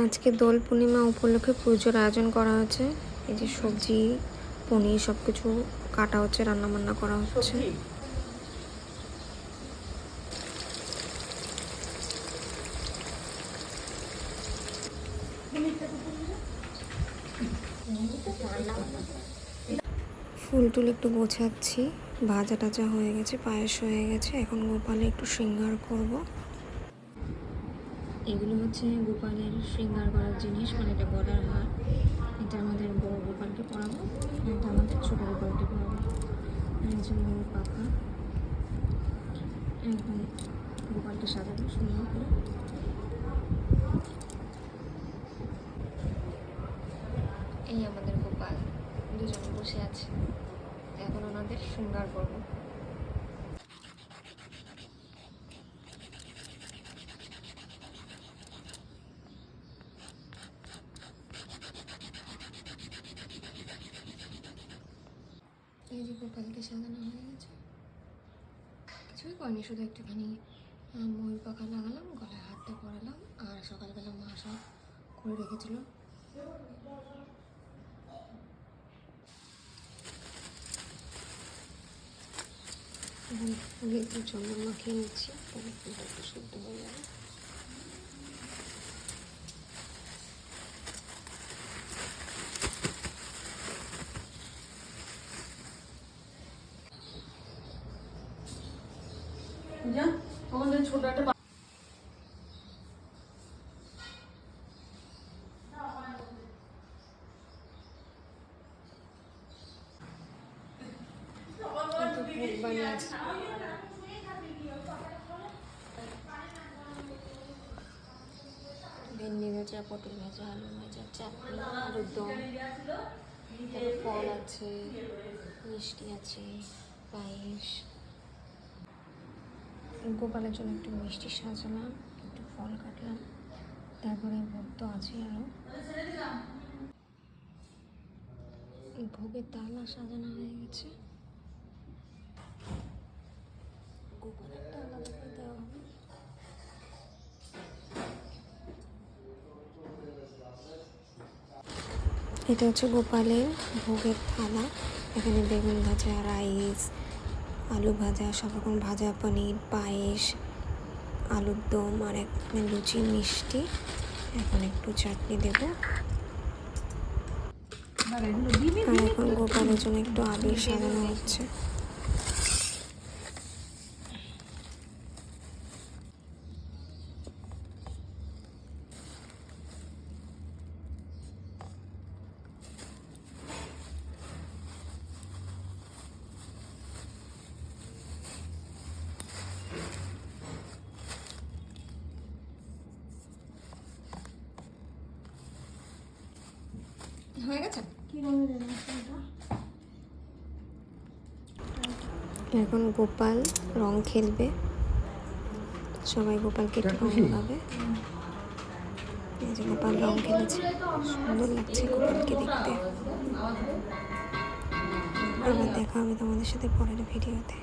আজকে দোল পূর্ণিমা উপলক্ষে পুজোর আয়োজন করা হচ্ছে। এই যে সবজি, পনির সব কিছু কাটা হচ্ছে, রান্না বান্না করা হচ্ছে। ফুল টুল একটু গোছাচ্ছি। ভাজা টাজা হয়ে গেছে, পায়েস হয়ে গেছে। এখন গোপালে একটু শৃঙ্গার করব। এগুলো হচ্ছে গোপালের শৃঙ্গার করার জিনিস, মানে এটা গলার হার। এটা আমাদের বড় গোপালকে পরাবো, এটা আমাদের ছোট গোপালকে পরাবো। এই যে ময়ূর পাখা, একদম গোপালকে সাজাবো সুন্দর করে। এই আমাদের গোপাল দুজন বসে আছে, এখন ওনাদের শৃঙ্গার করবো। এই যে গোপালকে সাজানো হয়ে গেছে, কিছুই করেনি, শুধু একটুখানি ময়ূর পাখা লাগালাম, গলায় হাতটা পরালাম, আর সকালবেলা মা সব করে রেখেছিল। এখন ফুলে একটু চন্দন মাখিয়ে নিচ্ছি, তবে ফুলটা একটু শুদ্ধ হয়ে যাবে। ছোট একটা ভেন্ডি ভাজা, পটল ভাজা, আলু ভাজা, চাটনি, আলুর দম, ফল আছে, মিষ্টি আছে, পায়েস। গোপালের জন্য একটু মিষ্টি সাজালাম, একটু ফল কাটলাম, তারপরে ভোগ তো আছে আরও। ভোগের তালা সাজানো হয়ে গেছে, গোপালেরটা আলাদা করে দেওয়া হবে। এটা হচ্ছে গোপালের ভোগের থালা। এখানে বেগুন ভাজা, রাইস, আলু ভাজা, সব রকম ভাজা, পনির, পায়েস, আলুর দম, আর এখানে লুচি, মিষ্টি। এখন একটু চাটনি দেব। আর এখন গোপালের জন্য একটু আবির সাজানো হচ্ছে। হয়ে গেছে। এখন গোপাল রং খেলবে, সবাই গোপালকে একটু রং লাগাবে। এই যে গোপাল রং খেলেছে, সুন্দর লাগছে গোপালকে দেখতে। আবার দেখা হবে তোমাদের সাথে পরের ভিডিওতে।